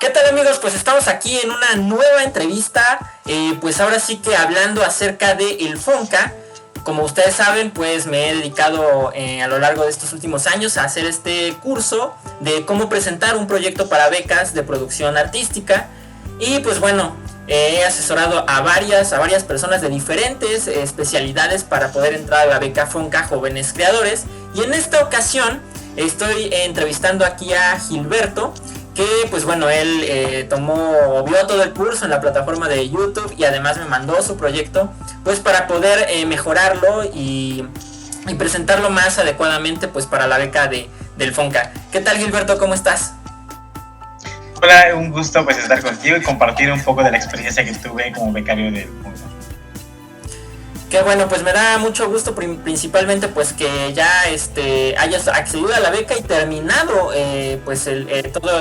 ¿Qué tal, amigos? Pues estamos aquí en una nueva entrevista, pues ahora sí que hablando acerca de el FONCA. Como ustedes saben, pues me he dedicado a lo largo de estos últimos años a hacer este curso de cómo presentar un proyecto para becas de producción artística. Y pues bueno, he asesorado a varias personas de diferentes especialidades para poder entrar a la beca FONCA Jóvenes Creadores. Y en esta ocasión estoy entrevistando aquí a Gilberto, que pues bueno, él vio todo el curso en la plataforma de YouTube y además me mandó su proyecto pues para poder mejorarlo y presentarlo más adecuadamente pues para la beca del FONCA. ¿Qué tal, Gilberto? ¿Cómo estás? Hola, un gusto pues estar contigo y compartir un poco de la experiencia que tuve como becario del FONCA. Qué bueno, pues me da mucho gusto principalmente pues que ya hayas accedido a la beca y terminado pues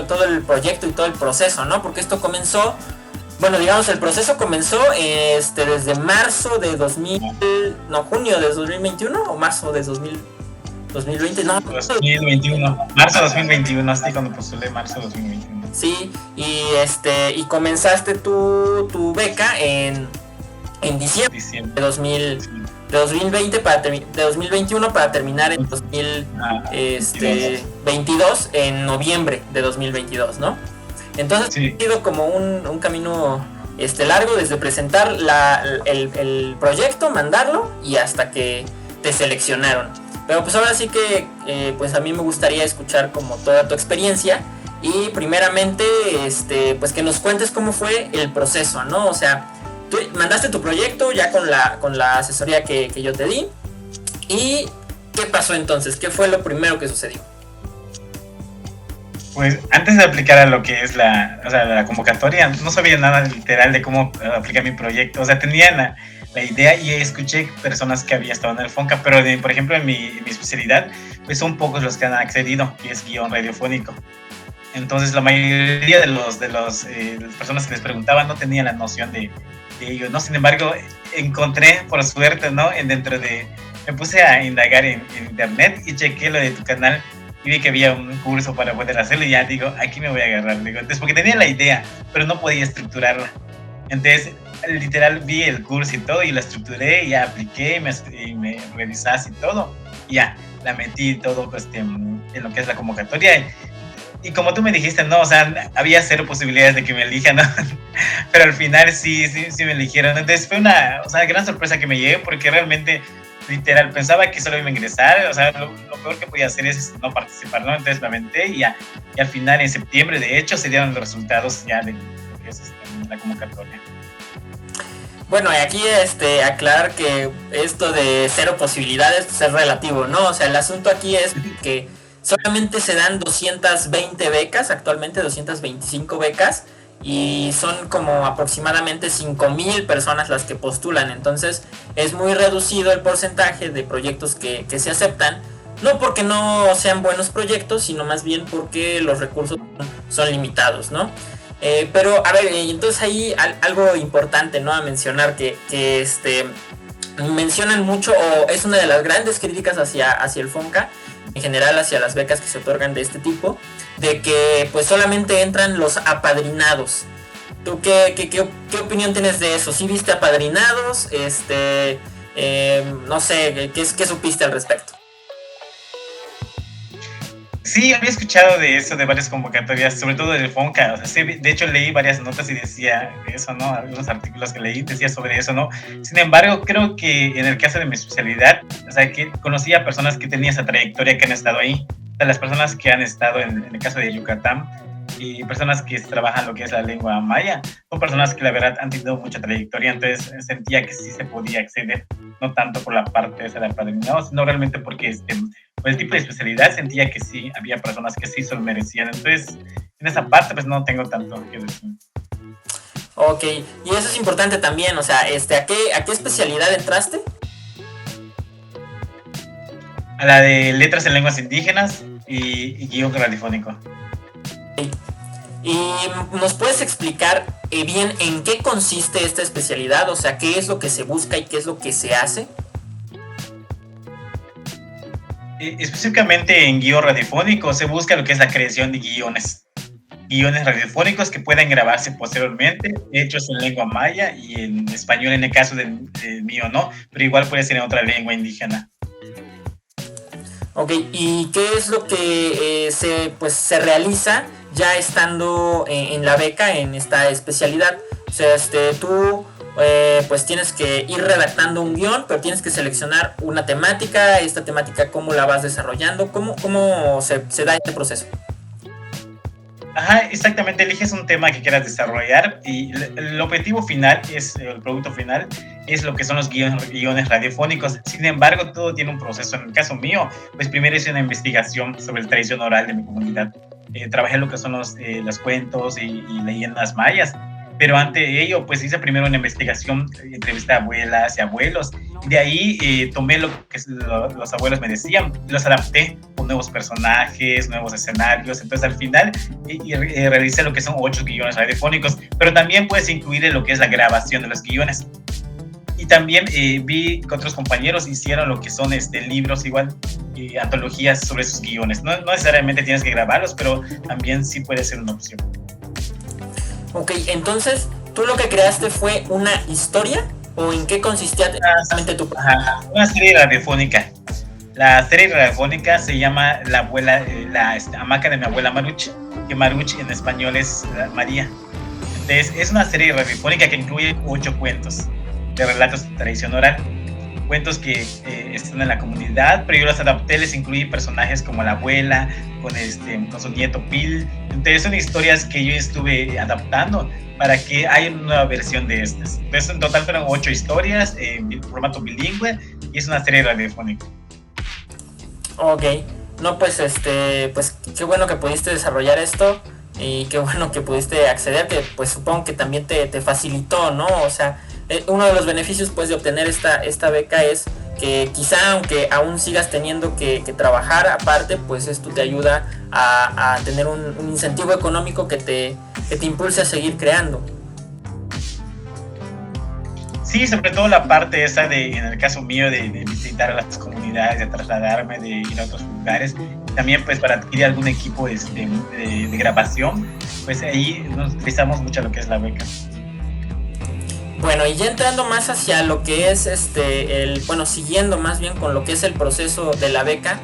todo el proyecto y todo el proceso, ¿no? Porque esto comenzó, bueno, digamos, el proceso comenzó desde marzo de junio de 2021 o marzo de 2020, no. 2021, marzo de 2021, así cuando postulé marzo de 2021. Sí, y comenzaste tu beca en diciembre de 2020 de 2021 para terminar en 2022 en noviembre de 2022, ¿no? Entonces sí. Ha sido como un camino largo desde presentar el proyecto, mandarlo y hasta que te seleccionaron. Pero pues ahora sí que pues a mí me gustaría escuchar como toda tu experiencia y primeramente pues que nos cuentes cómo fue el proceso, ¿no? O sea, tú mandaste tu proyecto ya con la asesoría que yo te di. ¿Y qué pasó entonces? ¿Qué fue lo primero que sucedió? Pues antes de aplicar a lo que es la convocatoria, no sabía nada literal de cómo aplicar mi proyecto. O sea, tenía la idea y escuché personas que había estado en el FONCA, pero por ejemplo en mi especialidad, pues son pocos los que han accedido, que es guión radiofónico. Entonces la mayoría de las personas que les preguntaban no tenían la noción de ello, ¿no? Sin embargo, encontré, por suerte, ¿no? Me puse a indagar en internet y chequé lo de tu canal y vi que había un curso para poder hacerlo y ya digo, aquí me voy a agarrar. Digo, entonces, porque tenía la idea, pero no podía estructurarla. Entonces, literal, vi el curso y todo y la estructuré y ya apliqué y me revisaste y todo. Y ya, la metí todo en lo que es la convocatoria. Y como tú me dijiste, no, o sea, había cero posibilidades de que me elijan, ¿no? Pero al final sí me eligieron. Entonces fue una gran sorpresa que me llevé porque realmente, literal, pensaba que solo iba a ingresar. O sea, lo peor que podía hacer es no participar, ¿no? Entonces me aventé y al final, en septiembre, de hecho, se dieron los resultados ya de lo que es la convocatoria. Bueno, y aquí aclarar que esto de cero posibilidades pues, es relativo, ¿no? O sea, el asunto aquí es que solamente se dan 220 becas, actualmente 225 becas, y son como aproximadamente 5,000 personas las que postulan. Entonces es muy reducido el porcentaje de proyectos que se aceptan, no porque no sean buenos proyectos, sino más bien porque los recursos son limitados, ¿no? Pero a ver, entonces ahí algo importante, ¿no? A mencionar que mencionan mucho, o es una de las grandes críticas hacia el FONCA, en general hacia las becas que se otorgan de este tipo, de que pues solamente entran los apadrinados. ¿Tú qué opinión tienes de eso? ¿Sí viste apadrinados? No sé, ¿qué supiste al respecto? Sí, había escuchado de eso, de varias convocatorias, sobre todo del FONCA. O sea, sí, de hecho leí varias notas y decía eso, ¿no? Algunos artículos que leí decía sobre eso, ¿no? Sin embargo, creo que en el caso de mi especialidad, o sea, que conocí a personas que tenían esa trayectoria, que han estado ahí. O sea, las personas que han estado en el caso de Yucatán y personas que trabajan lo que es la lengua maya, son personas que la verdad han tenido mucha trayectoria, entonces sentía que sí se podía acceder, no tanto por la parte de ser apadrinado, sino realmente porque por el tipo de especialidad sentía que sí había personas que sí se lo merecían. Entonces, en esa parte pues no tengo tanto que decir. Ok, y eso es importante también, o sea, ¿a qué especialidad entraste? A la de letras en lenguas indígenas y guión radiofónico. ¿Y nos puedes explicar bien en qué consiste esta especialidad? O sea, ¿qué es lo que se busca y qué es lo que se hace? Específicamente en guión radiofónico se busca lo que es la creación de guiones radiofónicos que puedan grabarse posteriormente, hechos en lengua maya y en español en el caso del mío, ¿no? Pero igual puede ser en otra lengua indígena. Ok, ¿y qué es lo que se realiza ya estando en la beca en esta especialidad? O sea, tú pues tienes que ir redactando un guión, pero tienes que seleccionar una temática, esta temática cómo la vas desarrollando, cómo se da este proceso. Ajá, exactamente, eliges un tema que quieras desarrollar y el objetivo final, el producto final, es lo que son los guiones radiofónicos. Sin embargo, todo tiene un proceso. En el caso mío, pues primero hice una investigación sobre la tradición oral de mi comunidad. Trabajé lo que son los cuentos y leyendas mayas. Pero ante ello, pues hice primero una investigación, entrevisté a abuelas y abuelos. De ahí tomé lo que los abuelos me decían y los adapté con nuevos personajes, nuevos escenarios. Entonces, al final, realicé lo que son 8 guiones radiofónicos, pero también puedes incluir en lo que es la grabación de los guiones. Y también vi que otros compañeros hicieron lo que son libros igual, antologías sobre sus guiones. No necesariamente tienes que grabarlos, pero también sí puede ser una opción. Ok, entonces, ¿tú lo que creaste fue una historia? ¿O en qué consistía exactamente tu proyecto? Una serie radiofónica. La serie radiofónica se llama La abuela, la hamaca de mi abuela Maruch, que Maruch en español es María. Entonces, es una serie radiofónica que incluye 8 cuentos de relatos de tradición oral. Cuentos que están en la comunidad, pero yo los adapté, les incluí personajes como la abuela, con su nieto Pil. Entonces son historias que yo estuve adaptando para que haya una nueva versión de estas. Entonces en total fueron 8 historias en formato bilingüe y es una serie radiofónica. Ok, no pues pues qué bueno que pudiste desarrollar esto y qué bueno que pudiste acceder, que pues supongo que también te facilitó, ¿no? O sea, uno de los beneficios pues de obtener esta beca es que quizá aunque aún sigas teniendo que trabajar aparte, pues esto te ayuda a tener un incentivo económico que te impulse a seguir creando. Sí, sobre todo la parte esa en el caso mío, de visitar a las comunidades, de trasladarme, de ir a otros lugares. También pues para adquirir algún equipo de grabación, pues ahí nos utilizamos mucho lo que es la beca. Bueno, y ya entrando más hacia lo que es siguiendo más bien con lo que es el proceso de la beca,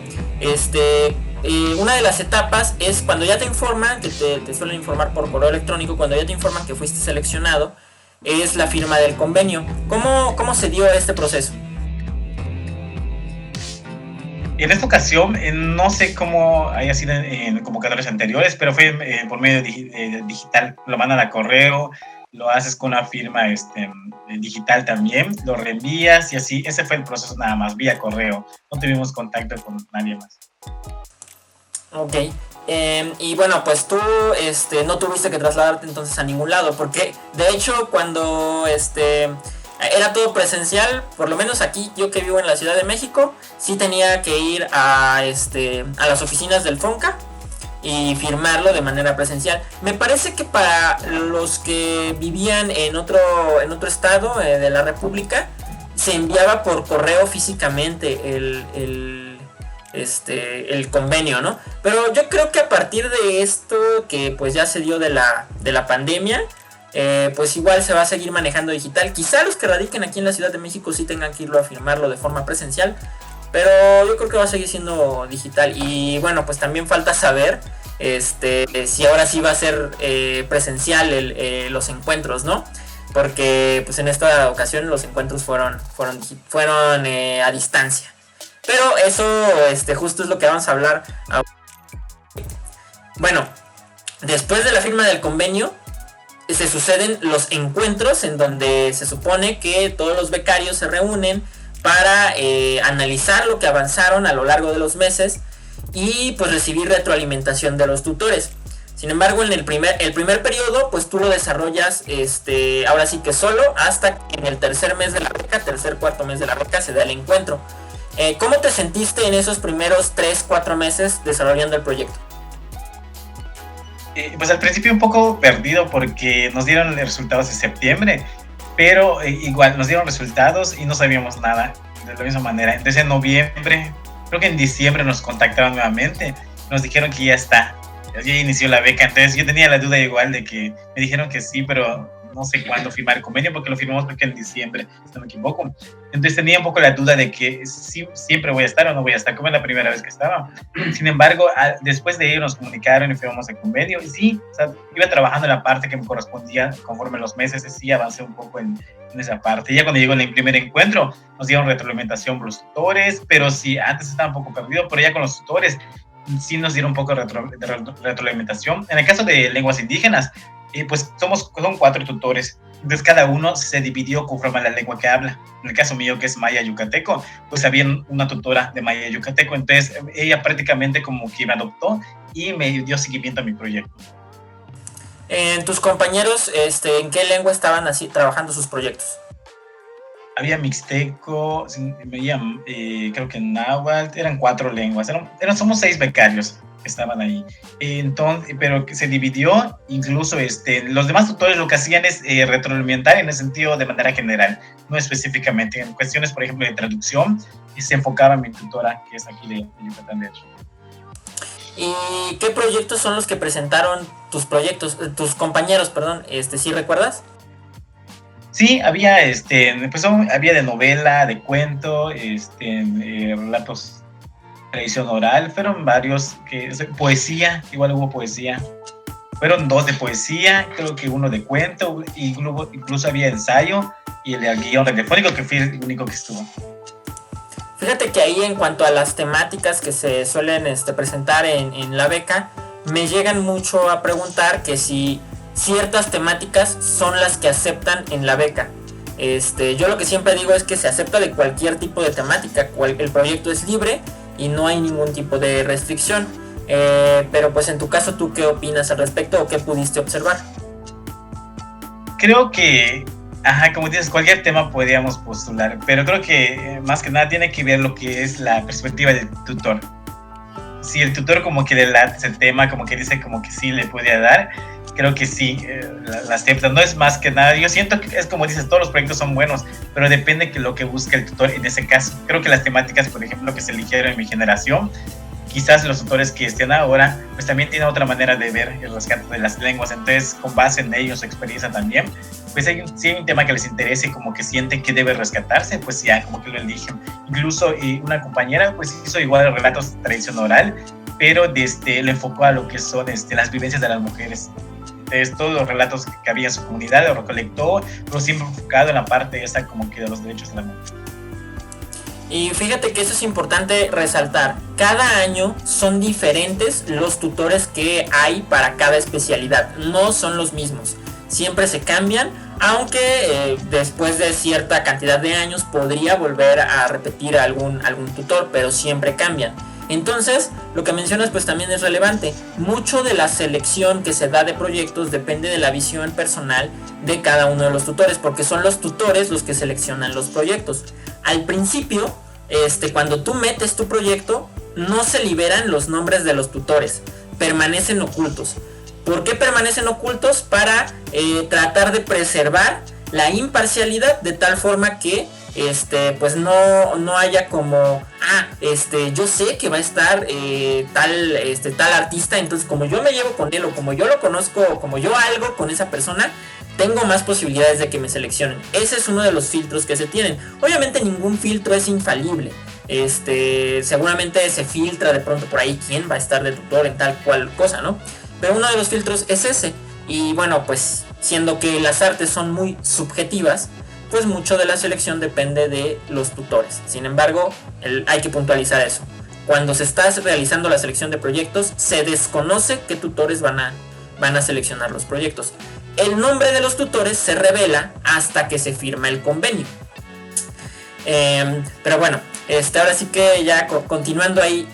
una de las etapas es cuando ya te informan, que te suelen informar por correo electrónico, cuando ya te informan que fuiste seleccionado, es la firma del convenio. ¿Cómo se dio este proceso? En esta ocasión, no sé cómo haya sido en convocatorias anteriores, pero fue por medio digital. Lo mandan a correo, lo haces con una firma digital también, lo reenvías y así. Ese fue el proceso nada más, vía correo. No tuvimos contacto con nadie más. Ok. Y bueno, pues tú no tuviste que trasladarte entonces a ningún lado, porque de hecho cuando era todo presencial, por lo menos aquí yo que vivo en la Ciudad de México, sí tenía que ir a las oficinas del FONCA y firmarlo de manera presencial. Me parece que para los que vivían en otro estado de la República, se enviaba por correo físicamente el convenio, ¿no? Pero yo creo que a partir de esto, que pues ya se dio de la pandemia, pues igual se va a seguir manejando digital. Quizá los que radiquen aquí en la Ciudad de México sí tengan que irlo a firmarlo de forma presencial, pero yo creo que va a seguir siendo digital. Y bueno, pues también falta saber si ahora sí va a ser presencial los encuentros, ¿no? Porque pues en esta ocasión los encuentros fueron a distancia. Pero eso justo es lo que vamos a hablar ahora. Bueno, después de la firma del convenio se suceden los encuentros en donde se supone que todos los becarios se reúnen para analizar lo que avanzaron a lo largo de los meses y pues recibir retroalimentación de los tutores. Sin embargo, en el primer periodo, pues tú lo desarrollas ahora sí que solo, hasta que en el tercer cuarto mes de la beca se da el encuentro. ¿Cómo te sentiste en esos primeros 3-4 meses desarrollando el proyecto? Pues al principio un poco perdido porque nos dieron los resultados de septiembre, pero igual nos dieron resultados y no sabíamos nada de la misma manera. Entonces en noviembre creo que en diciembre nos contactaron nuevamente, nos dijeron que ya inició la beca. Entonces yo tenía la duda igual de que me dijeron que sí, pero no sé cuándo firmar el convenio, porque lo firmamos creo que en diciembre, si no me equivoco. Entonces tenía un poco la duda de que si siempre voy a estar o no voy a estar, como es la primera vez que estaba. Sin embargo, después de ello nos comunicaron y firmamos el convenio, y sí, o sea, iba trabajando en la parte que me correspondía conforme los meses, y sí avancé un poco en esa parte. Ya cuando llegó el primer encuentro, nos dieron retroalimentación por los tutores, pero sí, antes estaba un poco perdido, pero ya con los tutores sí nos dieron un poco de retroalimentación. En el caso de lenguas indígenas, pues son 4 tutores, entonces cada uno se dividió conforme a la lengua que habla. En el caso mío, que es maya yucateco, pues había una tutora de maya yucateco, entonces ella prácticamente como que me adoptó y me dio seguimiento a mi proyecto. ¿Tus compañeros en qué lengua estaban así trabajando sus proyectos? Había mixteco, creo que náhuatl, eran 4 lenguas, somos 6 becarios que estaban ahí. Entonces, pero que se dividió, incluso los demás tutores lo que hacían es retroalimentar en el sentido de manera general, no específicamente. En cuestiones, por ejemplo, de traducción, se enfocaba mi tutora, que es aquí de Yucatán, de hecho. ¿Y qué proyectos son los que presentaron tus compañeros, perdón, ¿sí recuerdas? Sí, había había de novela, de cuento, relatos, tradición oral, fueron varios, poesía, igual hubo poesía. Fueron 2 de poesía, creo que 1 de cuento, y incluso había ensayo y el guión radiofónico, que fue el único que estuvo. Fíjate que ahí, en cuanto a las temáticas que se suelen presentar en la beca, me llegan mucho a preguntar que si ciertas temáticas son las que aceptan en la beca. Yo lo que siempre digo es que se acepta de cualquier tipo de temática, el proyecto es libre y no hay ningún tipo de restricción. Pero pues en tu caso, ¿tú qué opinas al respecto o qué pudiste observar? Creo que, como dices, cualquier tema podríamos postular, pero creo que más que nada tiene que ver lo que es la perspectiva del tutor. Si el tutor como que delata ese tema, como que dice como que sí le puede dar, creo que sí, la acepta. No es más que nada, yo siento que es como dices, todos los proyectos son buenos, pero depende de lo que busque el tutor en ese caso. Creo que las temáticas, por ejemplo, que se eligieron en mi generación, quizás los tutores que estén ahora, pues también tienen otra manera de ver el rescate de las lenguas. Entonces, con base en ellos, su experiencia también, pues si hay un tema que les interese y como que sienten que debe rescatarse, pues ya como que lo eligen. Incluso una compañera pues hizo igual relatos tradición oral, pero le enfocó a lo que son las vivencias de las mujeres. Entonces, todos los relatos que había en su comunidad lo recolectó, pero siempre enfocado en la parte esa como que de los derechos de la mujer. Y fíjate que eso es importante resaltar. Cada año son diferentes los tutores que hay para cada especialidad. No son los mismos. Siempre se cambian, aunque después de cierta cantidad de años podría volver a repetir algún tutor, pero siempre cambian. Entonces, lo que mencionas pues también es relevante. Mucho de la selección que se da de proyectos depende de la visión personal de cada uno de los tutores, porque son los tutores los que seleccionan los proyectos. Al principio, cuando tú metes tu proyecto, no se liberan los nombres de los tutores, permanecen ocultos. ¿Por qué permanecen ocultos? Para tratar de preservar la imparcialidad, de tal forma que pues no haya como yo sé que va a estar tal artista, entonces como yo me llevo con él, o como yo lo conozco, o como yo algo con esa persona, tengo más posibilidades de que me seleccionen. Ese es uno de los filtros que se tienen. Obviamente ningún filtro es infalible. Seguramente se filtra de pronto por ahí quién va a estar de tutor en tal cual cosa, ¿no? Pero uno de los filtros es ese. Y bueno, pues siendo que las artes son muy subjetivas, pues mucho de la selección depende de los tutores. Sin embargo, hay que puntualizar eso. Cuando se está realizando la selección de proyectos, se desconoce qué tutores van a seleccionar los proyectos. El nombre de los tutores se revela hasta que se firma el convenio. Pero bueno, ahora sí que ya continuando ahí,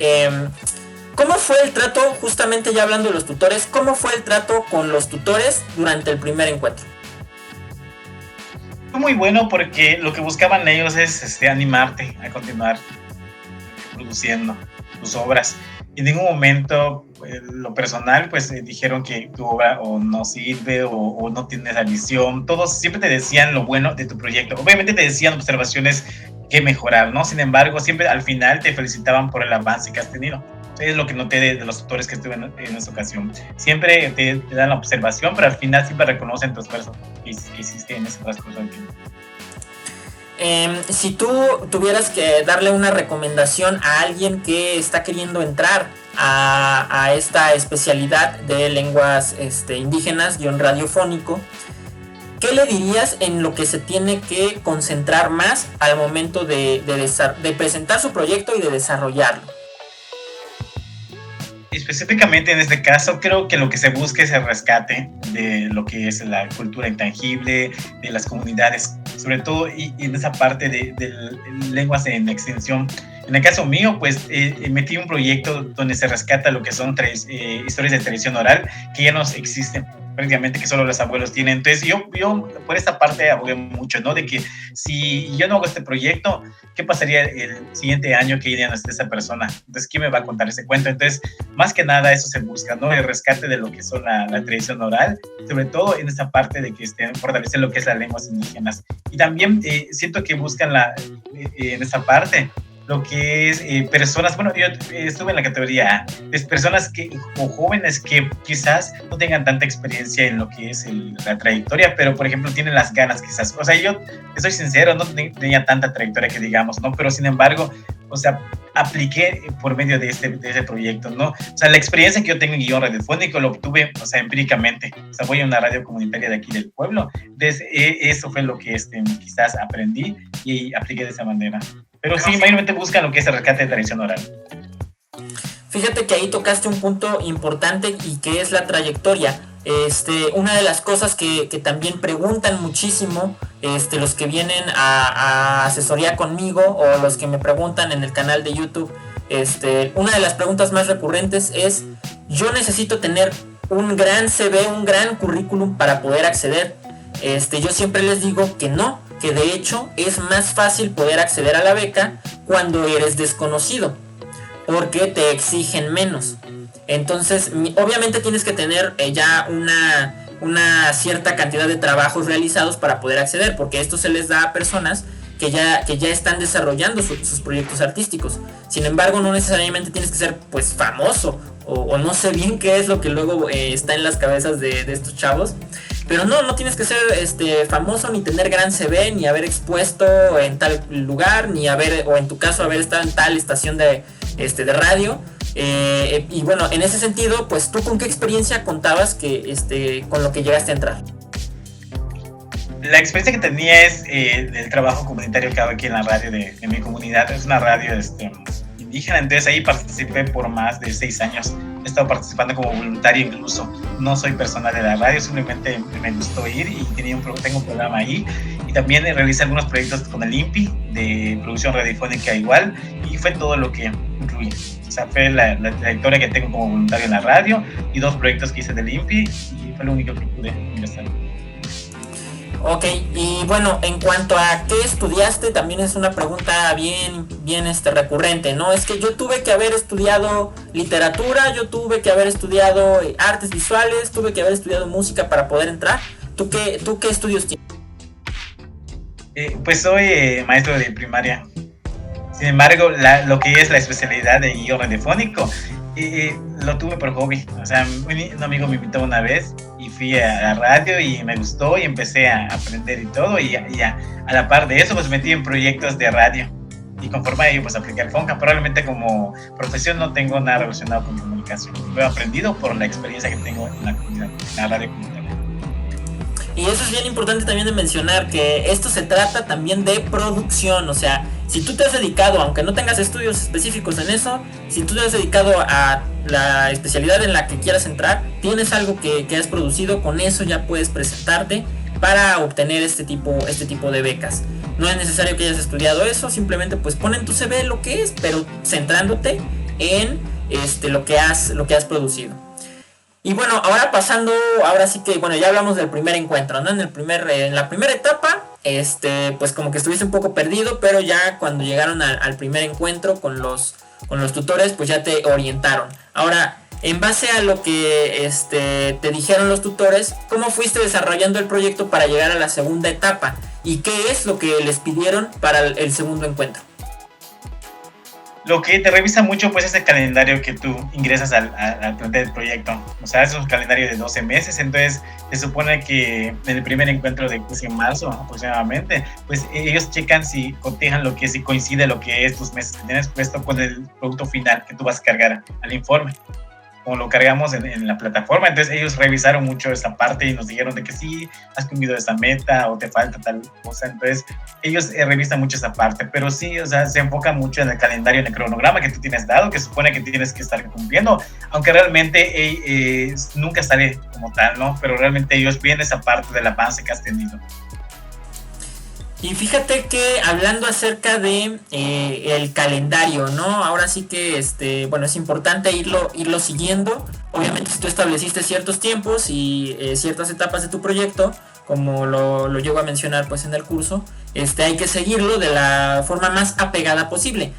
¿cómo fue el trato, justamente ya hablando de los tutores, cómo fue el trato con los tutores durante el primer encuentro? Fue muy bueno porque lo que buscaban ellos es animarte a continuar produciendo tus obras. En ningún momento, lo personal, pues dijeron que tu obra o no sirve o no tiene esa visión. Todos siempre te decían lo bueno de tu proyecto. Obviamente te decían observaciones que mejorar, ¿no? Sin embargo, siempre al final te felicitaban por el avance que has tenido. Es lo que noté de los tutores que estuve en esa ocasión. Siempre te dan la observación, pero al final siempre reconocen tu esfuerzo que hiciste en ese transcurso del tiempo. Si tú tuvieras que darle una recomendación a alguien que está queriendo entrar a esta especialidad de lenguas indígenas, guión radiofónico, ¿qué le dirías en lo que se tiene que concentrar más al momento de presentar su proyecto y de desarrollarlo? Específicamente en este caso, creo que lo que se busca es el rescate de lo que es la cultura intangible, de las comunidades, sobre todo y en esa parte de lenguas en extinción. En el caso mío, pues metí un proyecto donde se rescata lo que son historias de tradición oral que ya no existen prácticamente, que solo los abuelos tienen. Entonces yo por esta parte abogué mucho, ¿no? De que si yo no hago este proyecto, ¿qué pasaría el siguiente año que ya no esté esa persona? Entonces, ¿quién me va a contar ese cuento? Entonces, más que nada eso se busca, ¿no? El rescate de lo que son la tradición oral, sobre todo en esta parte de que fortalecer lo que es las lenguas indígenas. Y también siento que buscan en esta parte lo que es personas, bueno, yo estuve en la categoría A, es personas o jóvenes que quizás no tengan tanta experiencia en lo que es la trayectoria, pero por ejemplo tienen las ganas quizás, o sea, yo soy sincero, no tenía tanta trayectoria que digamos, ¿no? Pero sin embargo, o sea, apliqué por medio de ese proyecto, ¿no? O sea, la experiencia que yo tengo en guión radiofónico lo obtuve, o sea, empíricamente. O sea, voy a una radio comunitaria de aquí del pueblo. Entonces, eso fue lo que quizás aprendí y apliqué de esa manera. Pero sí, mayormente buscan lo que es el rescate de tradición oral. Fíjate que ahí tocaste un punto importante y que es la trayectoria. Una de las cosas que también preguntan muchísimo los que vienen a asesoría conmigo o los que me preguntan en el canal de YouTube, una de las preguntas más recurrentes es: yo necesito tener un gran CV, un gran currículum para poder acceder. Yo siempre les digo que no, que de hecho es más fácil poder acceder a la beca cuando eres desconocido, porque te exigen menos. Entonces, obviamente tienes que tener ya una cierta cantidad de trabajos realizados para poder acceder, porque esto se les da a personas que ya están desarrollando sus proyectos artísticos. Sin embargo, no necesariamente tienes que ser pues famoso, o no sé bien qué es lo que luego está en las cabezas de estos chavos. Pero no tienes que ser famoso, ni tener gran CV, ni haber expuesto en tal lugar, ni o en tu caso haber estado en tal estación de radio. Y bueno, en ese sentido, pues tú, ¿con qué experiencia contabas con lo que llegaste a entrar? La experiencia que tenía es del trabajo comunitario que hago aquí en la radio de mi comunidad. Es una radio indígena, entonces ahí participé por más de 6 años. He estado participando como voluntario incluso. No soy personal de la radio, simplemente me gustó ir y tengo un programa ahí. Y también realicé algunos proyectos con el INPI de producción radiofónica igual, y fue todo lo que incluye. O sea, fue la trayectoria que tengo como voluntario en la radio y 2 proyectos que hice del INPI, y fue lo único que pude ingresar. Ok, y bueno, en cuanto a qué estudiaste, también es una pregunta bien recurrente, ¿no? Es que yo tuve que haber estudiado literatura, yo tuve que haber estudiado artes visuales, tuve que haber estudiado música para poder entrar. ¿Tú qué estudios tienes? Pues soy maestro de primaria. Sin embargo, lo que es la especialidad de guión radiofónico, lo tuve por hobby. O sea, un amigo me invitó una vez y fui a la radio y me gustó y empecé a aprender y todo, y a la par de eso pues metí en proyectos de radio, y conforme a ello pues apliqué al FONCA. Probablemente como profesión no tengo nada relacionado con comunicación, lo he aprendido por la experiencia que tengo en la comunidad, en la radio comunitaria. Y eso es bien importante también de mencionar, que esto se trata también de producción. O sea, si tú te has dedicado, aunque no tengas estudios específicos en eso, si tú te has dedicado a la especialidad en la que quieras entrar, tienes algo que has producido, con eso ya puedes presentarte para obtener este tipo de becas. No es necesario que hayas estudiado eso, simplemente pues pon en tu CV lo que es, pero centrándote en lo que has producido. Y bueno, ahora sí que, bueno, ya hablamos del primer encuentro, ¿no? En la primera etapa, pues como que estuviste un poco perdido, pero ya cuando llegaron al primer encuentro con los tutores, pues ya te orientaron. Ahora, en base a lo que te dijeron los tutores, ¿cómo fuiste desarrollando el proyecto para llegar a la segunda etapa? ¿Y qué es lo que les pidieron para el segundo encuentro? Lo que te revisa mucho pues es el calendario que tú ingresas al plantel del proyecto. O sea, es un calendario de 12 meses, entonces se supone que en el primer encuentro de en marzo aproximadamente, pues ellos checan si cotejan lo que si coincide lo que es tus meses que tienes puesto con el producto final que tú vas a cargar al informe. Como lo cargamos en la plataforma, entonces ellos revisaron mucho esa parte y nos dijeron de que sí, has cumplido esa meta o te falta tal cosa, entonces ellos revisan mucho esa parte, pero sí, o sea, se enfoca mucho en el calendario, en el cronograma que tú tienes dado, que supone que tienes que estar cumpliendo, aunque realmente nunca sale como tal, ¿no? Pero realmente ellos ven esa parte del avance que has tenido. Y fíjate que hablando acerca de el calendario, ¿no? Ahora sí que bueno, es importante irlo siguiendo. Obviamente si tú estableciste ciertos tiempos y ciertas etapas de tu proyecto, como lo llego a mencionar pues en el curso, hay que seguirlo de la forma más apegada posible.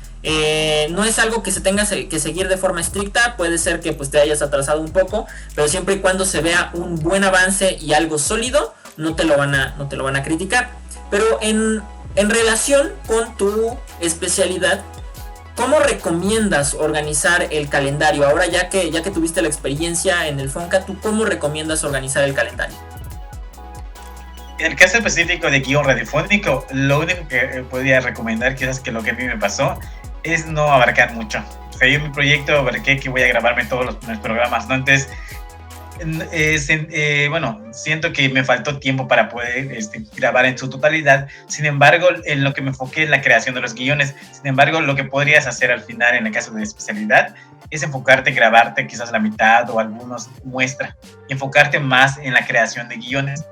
No es algo que se tenga que seguir de forma estricta, puede ser que pues te hayas atrasado un poco, pero siempre y cuando se vea un buen avance y algo sólido, no te lo van a criticar. Pero en relación con tu especialidad, ¿cómo recomiendas organizar el calendario? Ahora ya que tuviste la experiencia en el FONCA, ¿tú cómo recomiendas organizar el calendario? En el caso específico de guión radiofónico, lo único que podría recomendar, quizás que lo que a mí me pasó, es no abarcar mucho. O sea, yo en mi proyecto abarqué que voy a grabarme todos los programas, ¿no? Entonces, bueno, siento que me faltó tiempo para poder grabar en su totalidad. Sin embargo, en lo que me enfoqué en la creación de los guiones. Sin embargo, lo que podrías hacer al final, en el caso de especialidad, es enfocarte, grabarte quizás la mitad o algunos muestra. Y enfocarte más en la creación de guiones.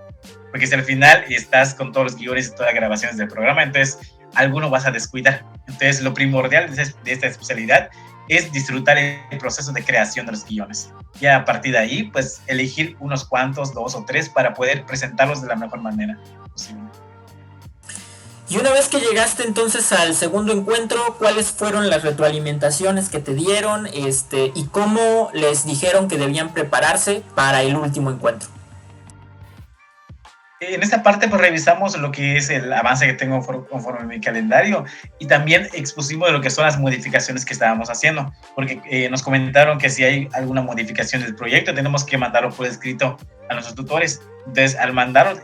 Porque si al final estás con todos los guiones y todas las grabaciones del programa, entonces alguno vas a descuidar. Entonces, lo primordial de esta especialidad es disfrutar el proceso de creación de los guiones. Y a partir de ahí, pues elegir unos cuantos, 2 o 3, para poder presentarlos de la mejor manera posible. Y una vez que llegaste entonces al segundo encuentro, ¿cuáles fueron las retroalimentaciones que te dieron y cómo les dijeron que debían prepararse para el último encuentro? En esta parte pues revisamos lo que es el avance que tengo conforme a mi calendario y también expusimos lo que son las modificaciones que estábamos haciendo, porque nos comentaron que si hay alguna modificación del proyecto tenemos que mandarlo por escrito a nuestros tutores. Entonces al mandarlo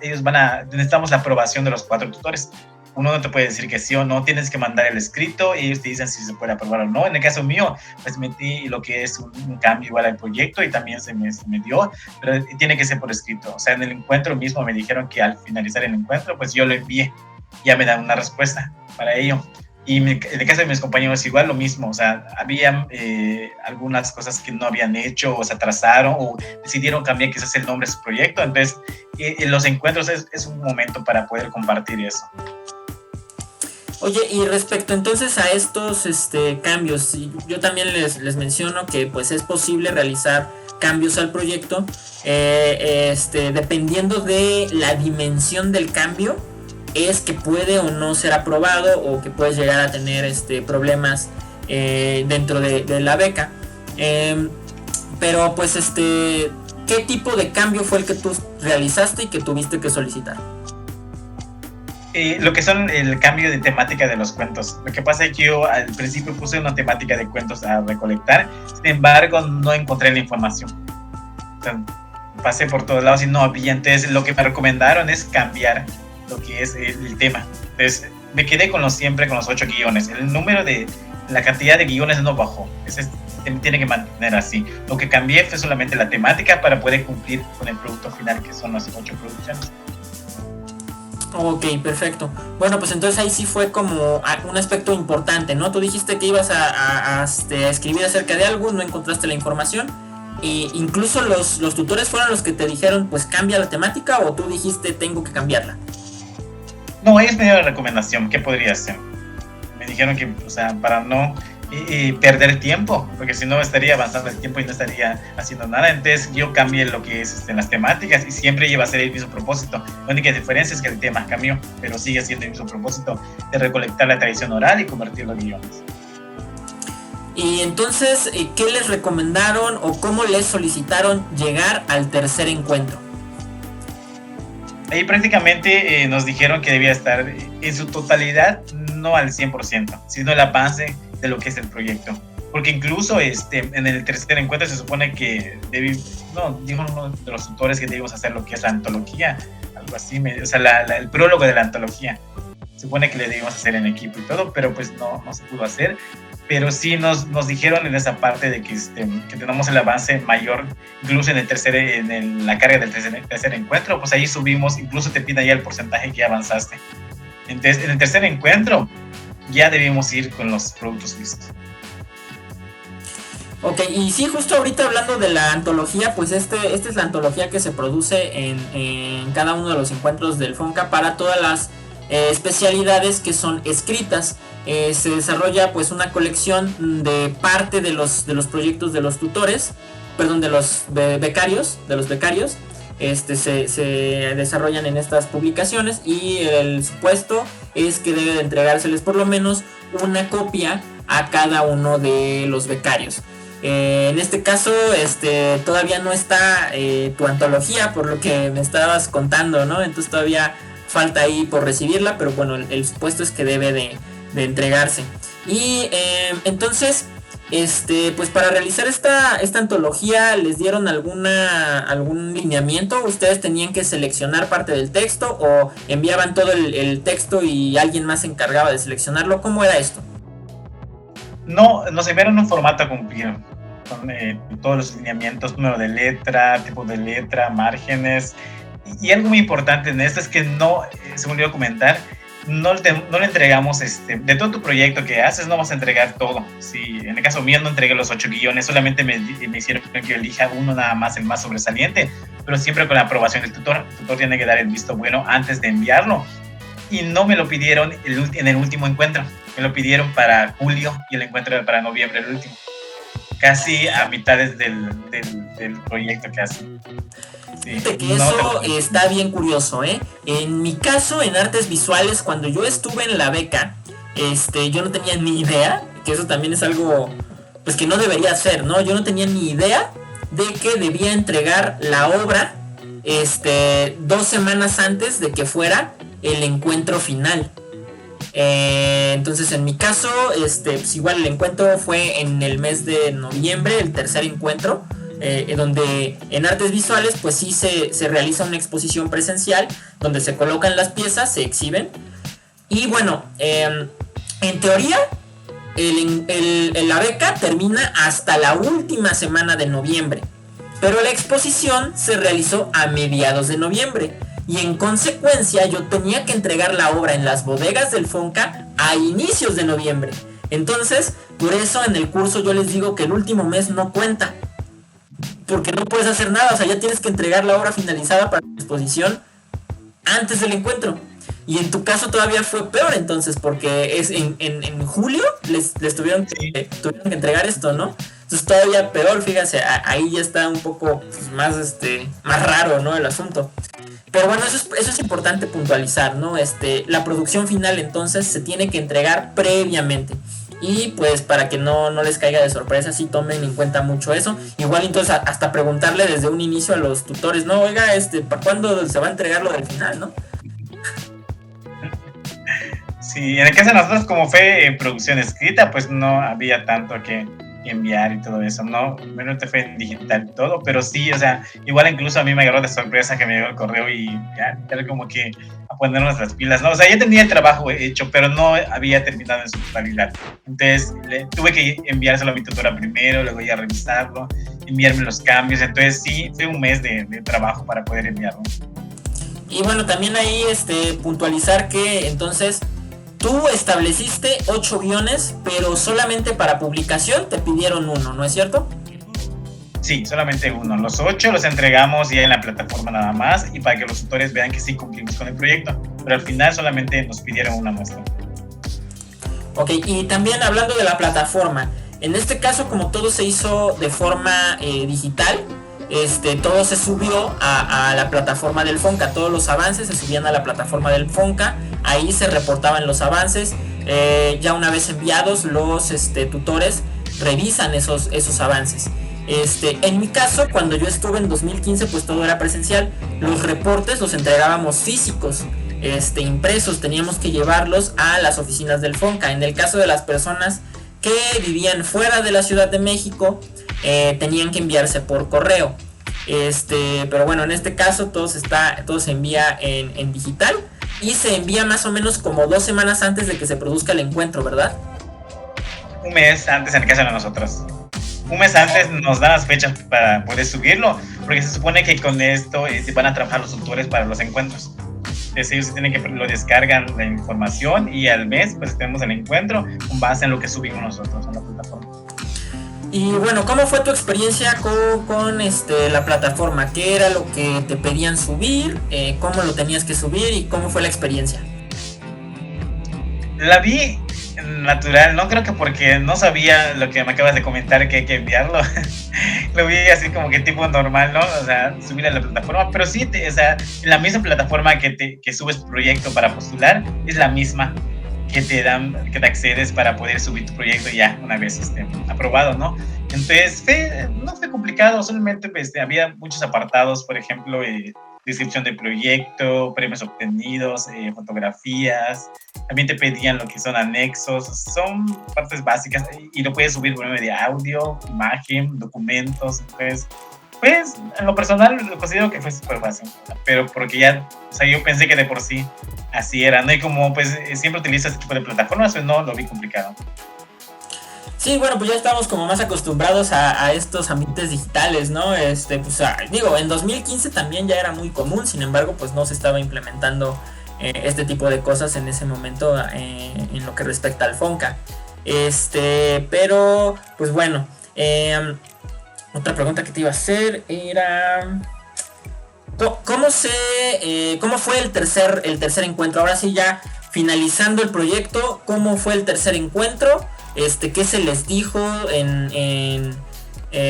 necesitamos la aprobación de los 4 tutores. Uno no te puede decir que sí o no, tienes que mandar el escrito y ellos te dicen si se puede aprobar o no. En el caso mío, pues metí lo que es un cambio igual al proyecto y también se me dio, pero tiene que ser por escrito. O sea, en el encuentro mismo me dijeron que al finalizar el encuentro, pues yo lo envié, ya me dan una respuesta para ello. Y en el caso de mis compañeros igual lo mismo, o sea, había algunas cosas que no habían hecho o se atrasaron o decidieron cambiar quizás el nombre de su proyecto. Entonces, en los encuentros es un momento para poder compartir eso. Oye, y respecto entonces a estos cambios, yo también les menciono que pues es posible realizar cambios al proyecto dependiendo de la dimensión del cambio, es que puede o no ser aprobado o que puedes llegar a tener problemas dentro de la beca. Pero pues ¿qué tipo de cambio fue el que tú realizaste y que tuviste que solicitar? Lo que son el cambio de temática de los cuentos. Lo que pasa es que yo al principio puse una temática de cuentos a recolectar, sin embargo no encontré la información. Entonces, pasé por todos lados y no había. Entonces lo que me recomendaron es cambiar lo que es el tema. Entonces me quedé con los 8 guiones. El número de la cantidad de guiones no bajó. Tiene que mantener así. Lo que cambié fue solamente la temática para poder cumplir con el producto final, que son las 8 producciones. Ok, perfecto. Bueno, pues entonces ahí sí fue como un aspecto importante, ¿no? Tú dijiste que ibas a escribir acerca de algo, no encontraste la información. E incluso los tutores fueron los que te dijeron, pues cambia la temática, o tú dijiste, tengo que cambiarla. No, ellos me dieron la recomendación, ¿qué podría hacer? Me dijeron que, o sea, para no perder tiempo, porque si no estaría avanzando el tiempo y no estaría haciendo nada. Entonces yo cambié lo que es las temáticas y siempre lleva a ser el mismo propósito. La única diferencia es que el tema cambió, pero sigue siendo el mismo propósito de recolectar la tradición oral y convertirlo en guiones. Y entonces, ¿qué les recomendaron o cómo les solicitaron llegar al tercer encuentro? Ahí prácticamente nos dijeron que debía estar en su totalidad, no al 100%, sino el avance de lo que es el proyecto. Porque incluso en el tercer encuentro se supone que dijo uno de los tutores que debíamos hacer lo que es la antología, algo así, o sea, el prólogo de la antología. Se supone que le debíamos hacer en equipo y todo, pero pues no se pudo hacer. Pero sí nos dijeron en esa parte de que tenemos el avance mayor, incluso en la carga del tercer encuentro, pues ahí subimos, incluso te pide ya el porcentaje que ya avanzaste. Entonces, en el tercer encuentro ya debimos ir con los productos listos. Ok, y sí, justo ahorita hablando de la antología, pues esta es la antología que se produce en cada uno de los encuentros del FONCA para todas las especialidades que son escritas. Se desarrolla pues una colección de parte de los proyectos de los tutores, perdón, de los becarios, se desarrollan en estas publicaciones, y el supuesto es que debe de entregárseles por lo menos una copia a cada uno de los becarios. En este caso todavía no está tu antología, por lo que me estabas contando, ¿no? Entonces todavía falta ahí por recibirla, pero bueno, el supuesto es que debe de entregarse. Y entonces pues para realizar esta antología, ¿les dieron algún lineamiento? ¿Ustedes tenían que seleccionar parte del texto o enviaban todo el texto y alguien más se encargaba de seleccionarlo? ¿Cómo era esto? No, nos enviaron un formato cumplido con todos los lineamientos, número de letra, tipo de letra, márgenes. Y algo muy importante en esto es que se me olvidó comentar, no le entregamos de todo tu proyecto que haces, no vas a entregar todo. Sí, en el caso mío no entregué los 8 guiones, solamente me hicieron que elija uno nada más, el más sobresaliente, pero siempre con la aprobación del tutor. El tutor tiene que dar el visto bueno antes de enviarlo. Y no me lo pidieron en el último encuentro, me lo pidieron para julio y el encuentro era para noviembre, el último. Casi a mitades del proyecto que hace. Sí, que eso está bien curioso, ¿eh? En mi caso, en artes visuales, cuando yo estuve en la beca, yo no tenía ni idea, que eso también es algo pues que no debería ser, ¿no? Yo no tenía ni idea de que debía entregar la obra 2 semanas antes de que fuera el encuentro final. Entonces en mi caso, pues igual el encuentro fue en el mes de noviembre, el tercer encuentro, donde en artes visuales pues sí se realiza una exposición presencial donde se colocan las piezas, se exhiben, y bueno, en teoría la beca termina hasta la última semana de noviembre, pero la exposición se realizó a mediados de noviembre. Y en consecuencia yo tenía que entregar la obra en las bodegas del FONCA a inicios de noviembre. Entonces, por eso en el curso yo les digo que el último mes no cuenta, porque no puedes hacer nada, o sea, ya tienes que entregar la obra finalizada para la exposición antes del encuentro. Y en tu caso todavía fue peor entonces, porque es en julio les tuvieron que entregar esto, ¿no? Entonces todavía peor, fíjense, ahí ya está un poco pues, más raro, ¿no? El asunto. Pero bueno, eso es importante puntualizar, ¿no? La producción final entonces se tiene que entregar previamente. Y pues para que no les caiga de sorpresa, sí tomen en cuenta mucho eso. Igual entonces hasta preguntarle desde un inicio a los tutores, ¿no? Oiga, ¿para cuándo se va a entregar lo del final, no? Sí, en el caso de nosotros, como fue en producción escrita, pues no había tanto que enviar y todo eso, ¿no? Bueno, te fue en digital y todo, pero sí, o sea, igual incluso a mí me agarró de sorpresa que me llegó el correo y ya era como que a ponernos las pilas, ¿no? O sea, ya tenía el trabajo hecho, pero no había terminado en su totalidad. Entonces, tuve que enviárselo a mi tutora primero, luego ya revisarlo, enviarme los cambios. Entonces, sí, fue un mes de trabajo para poder enviarlo. Y bueno, también ahí puntualizar que entonces tú estableciste 8 guiones, pero solamente para publicación te pidieron 1, ¿no es cierto? Sí, solamente 1. Los 8 los entregamos ya en la plataforma nada más, y para que los tutores vean que sí cumplimos con el proyecto, pero al final solamente nos pidieron 1 muestra. Ok, y también hablando de la plataforma, en este caso como todo se hizo de forma digital, todo se subió a la plataforma del FONCA, todos los avances se subían a la plataforma del FONCA, ahí se reportaban los avances, ya una vez enviados los tutores revisan esos avances. En mi caso, cuando yo estuve en 2015, pues todo era presencial. Los reportes los entregábamos físicos, impresos, teníamos que llevarlos a las oficinas del FONCA. En el caso de las personas que vivían fuera de la Ciudad de México, tenían que enviarse por correo. Pero bueno, en este caso todo se envía en digital y se envía más o menos como 2 semanas antes de que se produzca el encuentro, ¿verdad? Un mes antes en el caso de nosotros. Un mes antes nos dan las fechas para poder subirlo, porque se supone que con esto van a trabajar los tutores para los encuentros. Entonces ellos tienen que lo descargan la información y al mes pues tenemos el encuentro con base en lo que subimos nosotros en la plataforma. Y bueno, ¿cómo fue tu experiencia con la plataforma? ¿Qué era lo que te pedían subir? ¿Cómo lo tenías que subir? ¿Y cómo fue la experiencia? La vi natural, no creo que porque no sabía lo que me acabas de comentar que hay que enviarlo. Lo vi así como que tipo normal, ¿no? O sea, subir a la plataforma, pero sí, o sea, la misma plataforma que subes tu proyecto para postular es la misma que te accedes para poder subir tu proyecto ya una vez aprobado, ¿no? Entonces, no fue complicado, solamente había muchos apartados, por ejemplo, descripción del proyecto, premios obtenidos, fotografías. También te pedían lo que son anexos, son partes básicas y lo puedes subir por medio de audio, imagen, documentos. Entonces, pues en lo personal lo considero que fue súper fácil, pero porque ya, o sea, yo pensé que de por sí así era, ¿no? Y como pues siempre utilizo este tipo de plataformas, pues no lo vi complicado. Sí, bueno, pues ya estamos como más acostumbrados a estos ambientes digitales, ¿no? Pues digo, en 2015 también ya era muy común, sin embargo, pues no se estaba implementando este tipo de cosas en ese momento en lo que respecta al FONCA. Pero, pues bueno, otra pregunta que te iba a hacer era... ¿Cómo fue el tercer encuentro? Ahora sí, ya finalizando el proyecto, ¿cómo fue el tercer encuentro? ¿Qué se les dijo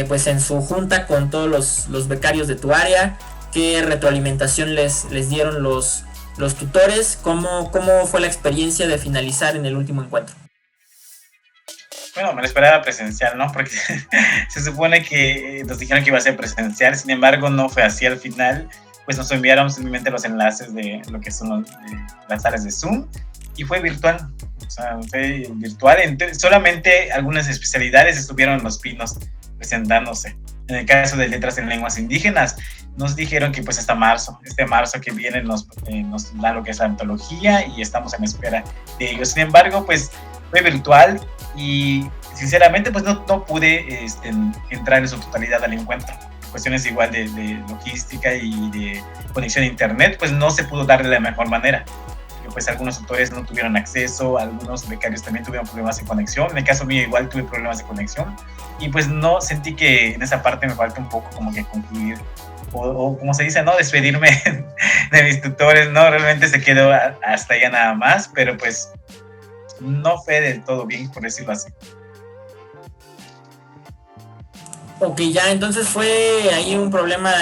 pues en su junta con todos los becarios de tu área? ¿Qué retroalimentación les dieron los tutores? ¿Cómo fue la experiencia de finalizar en el último encuentro? Bueno, me lo esperaba presencial, ¿no? Porque se supone que nos dijeron que iba a ser presencial, sin embargo no fue así al final. Pues nos enviaron simplemente los enlaces de lo que son las salas de Zoom y fue virtual. O sea, fue virtual. Solamente algunas especialidades estuvieron en Los Pinos presentándose. En el caso de letras en lenguas indígenas, nos dijeron que pues hasta marzo, este marzo que viene nos da lo que es la antología y estamos en espera de ellos. Sin embargo, pues fue virtual y sinceramente pues no pude entrar en su totalidad al encuentro. Cuestiones igual de logística y de conexión a internet, pues no se pudo dar de la mejor manera. Pues algunos tutores no tuvieron acceso, algunos becarios también tuvieron problemas de conexión. En el caso mío igual tuve problemas de conexión y pues no sentí que en esa parte me falta un poco como que concluir o como se dice, ¿no? Despedirme de mis tutores, ¿no? Realmente se quedó hasta allá nada más, pero pues no fue del todo bien, por decirlo así. Ok, ya, entonces fue ahí un problema,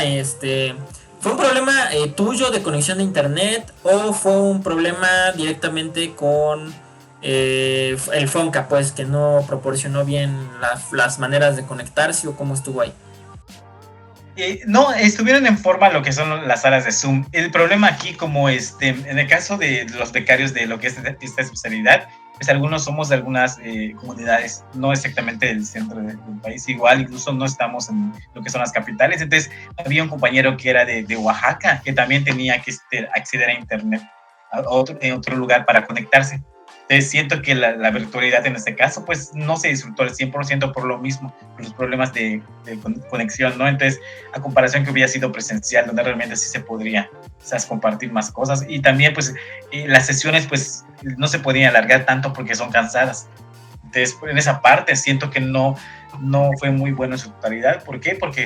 ¿fue un problema tuyo de conexión de internet o fue un problema directamente con el FONCA, pues, que no proporcionó bien las maneras de conectarse o cómo estuvo ahí? No, estuvieron en forma lo que son las salas de Zoom. El problema aquí, como en el caso de los becarios de lo que es esta especialidad, pues algunos somos de algunas comunidades, no exactamente del centro del país, igual incluso no estamos en lo que son las capitales. Entonces había un compañero que era de Oaxaca, que también tenía que acceder a internet en otro lugar para conectarse. Entonces siento que la virtualidad en este caso pues no se disfrutó al 100% por lo mismo, por los problemas de conexión, ¿no? Entonces, a comparación que hubiera sido presencial, donde realmente sí se podría, quizás, compartir más cosas. Y también pues las sesiones pues no se podían alargar tanto porque son cansadas. Entonces, en esa parte siento que no fue muy bueno en su totalidad. ¿Por qué? Porque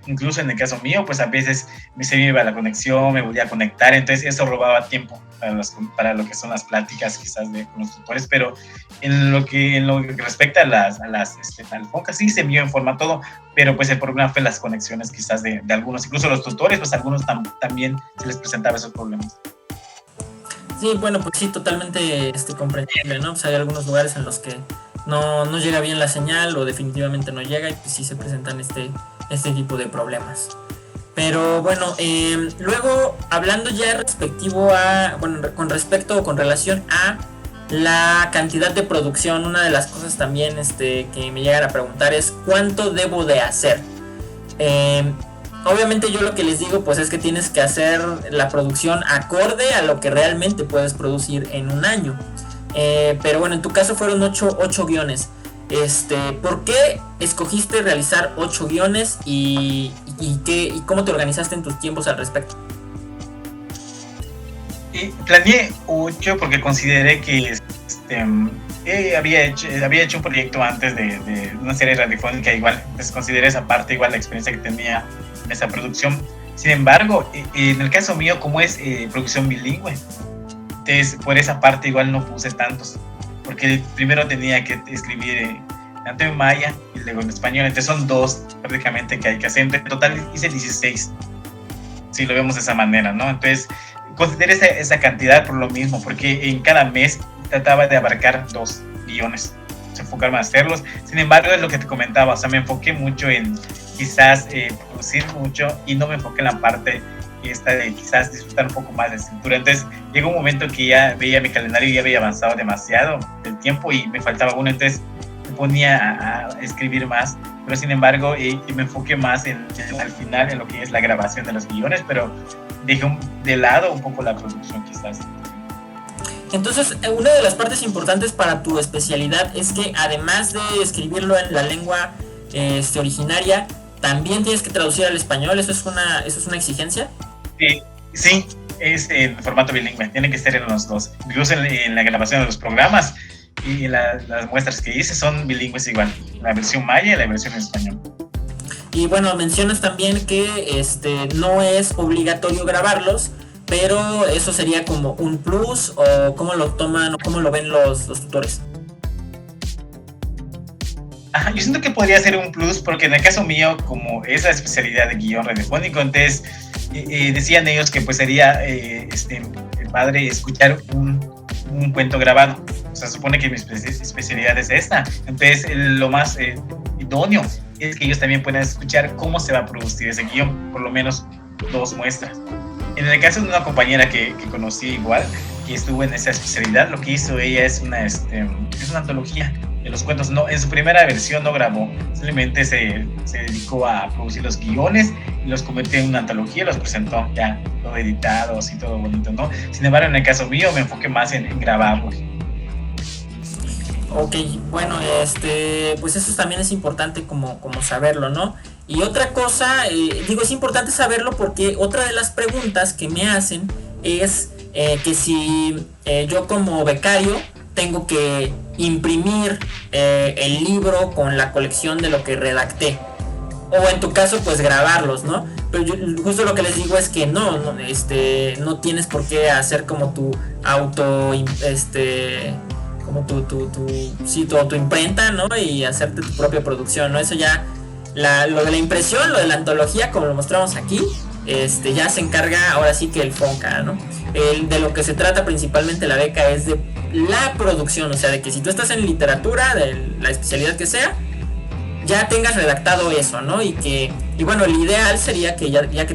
incluso en el caso mío, pues a veces se me iba la conexión, me volvía a conectar, entonces eso robaba tiempo para lo que son las pláticas quizás con los tutores, pero en lo que respecta al FONCA sí se envió en forma todo, pero pues el problema fue las conexiones quizás de algunos, incluso los tutores, pues a algunos también se les presentaba esos problemas. Sí, bueno, pues sí, totalmente comprensible, ¿no? Pues hay algunos lugares en los que no llega bien la señal o definitivamente no llega y pues sí se presentan este tipo de problemas. Pero bueno, luego hablando ya respectivo a, bueno, con respecto o con relación a la cantidad de producción, una de las cosas también que me llegan a preguntar es ¿cuánto debo de hacer? Obviamente yo lo que les digo pues es que tienes que hacer la producción acorde a lo que realmente puedes producir en un año. Pero bueno, en tu caso fueron 8 guiones. ¿Por qué escogiste realizar 8 guiones y cómo te organizaste en tus tiempos al respecto? Planeé 8 porque consideré que había hecho un proyecto antes de una serie radiofónica igual, entonces consideré esa parte igual la experiencia que tenía en esa producción. Sin embargo, en el caso mío, como es producción bilingüe, entonces por esa parte igual no puse tantos, porque primero tenía que escribir tanto en maya y luego en español, entonces son 2 prácticamente que hay que hacer. En total hice 16, si lo vemos de esa manera, ¿no? Entonces consideré esa cantidad por lo mismo, porque en cada mes trataba de abarcar 2 guiones, enfocarme a hacerlos. Sin embargo, es lo que te comentaba, o sea, me enfoqué mucho en quizás producir mucho y no me enfoqué en la parte esta de quizás disfrutar un poco más de escritura. Entonces llegó un momento que ya veía mi calendario y ya había avanzado demasiado el tiempo y me faltaba uno, entonces me ponía a escribir más, pero sin embargo me enfoqué más al final en lo que es la grabación de los guiones, pero dejé de lado un poco la producción quizás. Entonces, una de las partes importantes para tu especialidad es que además de escribirlo en la lengua originaria, también tienes que traducir al español. ¿Eso es una exigencia? Sí, es en formato bilingüe, tiene que ser en los dos. Incluso en la grabación de los programas y las muestras que hice son bilingües igual, la versión maya y la versión en español. Y bueno, mencionas también que no es obligatorio grabarlos, pero eso sería como un plus, o cómo lo toman o cómo lo ven los tutores. Yo siento que podría ser un plus porque en el caso mío, como es la especialidad de guión radiofónico, entonces decían ellos que pues sería padre escuchar un cuento grabado. O sea, se supone que mi especialidad es esta. Entonces lo más idóneo es que ellos también puedan escuchar cómo se va a producir ese guión, por lo menos 2 muestras. En el caso de una compañera que conocí igual, que estuvo en esa especialidad, lo que hizo ella es una antología de los cuentos. No, en su primera versión no grabó, simplemente se dedicó a producir los guiones y los convirtió en una antología y los presentó ya todo editados y todo bonito, ¿no? Sin embargo, en el caso mío me enfoqué más en grabarlos. Ok, bueno, pues eso también es importante como saberlo, ¿no? Y otra cosa, es importante saberlo porque otra de las preguntas que me hacen es que si yo como becario tengo que imprimir el libro con la colección de lo que redacté, o en tu caso pues grabarlos, ¿no? Pero yo justo lo que les digo es que no tienes por qué hacer como tu como tu autoimprenta, ¿no? Y hacerte tu propia producción, ¿no? Eso ya, lo de la impresión, lo de la antología, como lo mostramos aquí, ya se encarga ahora sí que el FONCA, ¿no? De lo que se trata principalmente la beca es de la producción, o sea, de que si tú estás en literatura, de la especialidad que sea, ya tengas redactado eso, ¿no? Y bueno, el ideal sería que ya que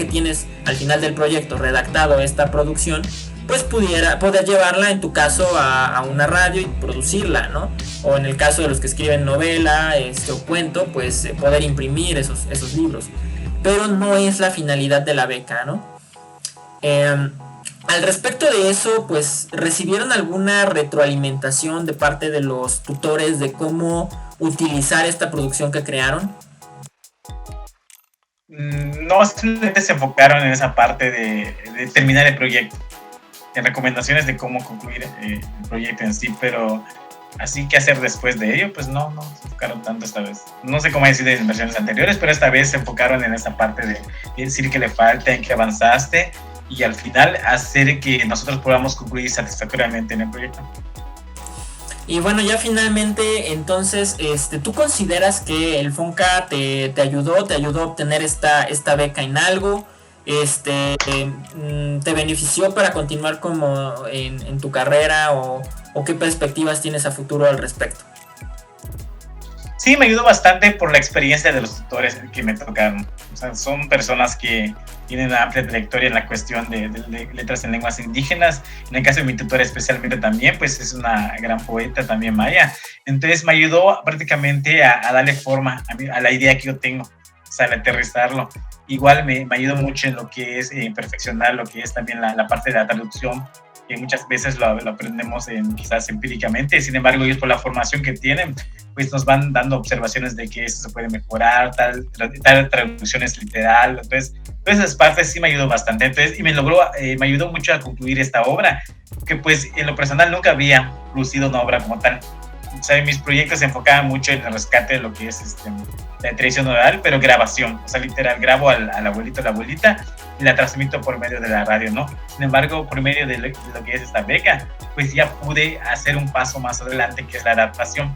tienes al final del proyecto redactado esta producción, pues poder llevarla en tu caso a una radio y producirla, ¿no? O en el caso de los que escriben novela o cuento, pues poder imprimir esos libros. Pero no es la finalidad de la beca, ¿no? Al respecto de eso, pues ¿recibieron alguna retroalimentación de parte de los tutores de cómo utilizar esta producción que crearon? No, simplemente se enfocaron en esa parte de terminar el proyecto, en recomendaciones de cómo concluir el proyecto en sí, pero así que hacer después de ello, pues no se enfocaron tanto esta vez. No sé cómo ha sido en versiones anteriores, pero esta vez se enfocaron en esa parte de decir que le falta, en que avanzaste y al final hacer que nosotros podamos concluir satisfactoriamente en el proyecto. Y bueno, ya finalmente, entonces, ¿tú consideras que el FONCA te ayudó a obtener esta beca en algo? te benefició para continuar como en tu carrera o qué perspectivas tienes a futuro al respecto? Sí, me ayudó bastante por la experiencia de los tutores que me tocaron. O sea, son personas que tienen una amplia trayectoria en la cuestión de letras en lenguas indígenas. En el caso de mi tutor especialmente también, pues es una gran poeta también maya. Entonces me ayudó prácticamente a darle forma a la idea que yo tengo, o sea, al aterrizarlo. Igual me ayudó mucho en lo que es perfeccionar lo que es también la parte de la traducción, que muchas veces lo aprendemos quizás empíricamente. Sin embargo, ellos por la formación que tienen, pues nos van dando observaciones de que eso se puede mejorar, tal traducción es literal. Entonces, todas esas partes sí me ayudó bastante. Entonces, y me ayudó mucho a concluir esta obra, que pues en lo personal nunca había producido una obra como tal. O sea, mis proyectos se enfocaban mucho en el rescate de lo que es la tradición oral, pero grabación. O sea, literal, grabo al abuelito, a la abuelita, y la transmito por medio de la radio, ¿no? Sin embargo, por medio de lo que es esta beca, pues ya pude hacer un paso más adelante, que es la adaptación.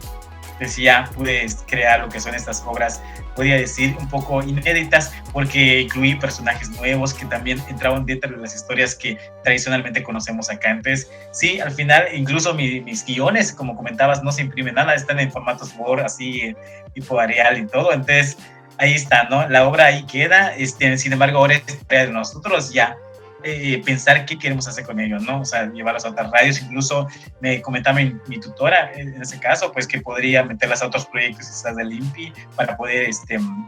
Pues ya pude crear lo que son estas obras, podría decir, un poco inéditas, porque incluí personajes nuevos que también entraban dentro de las historias que tradicionalmente conocemos acá. Entonces, sí, al final, incluso mis guiones, como comentabas, no se imprimen nada, están en formatos Word, así, tipo Arial y todo. Entonces, ahí está, ¿no? La obra ahí queda, sin embargo, ahora es de nosotros ya pensar qué queremos hacer con ellos, ¿no? O sea, llevarlos a otras radios. Incluso me comentaba mi tutora, en ese caso, pues que podría meterlas a otros proyectos quizás del INPI para poder,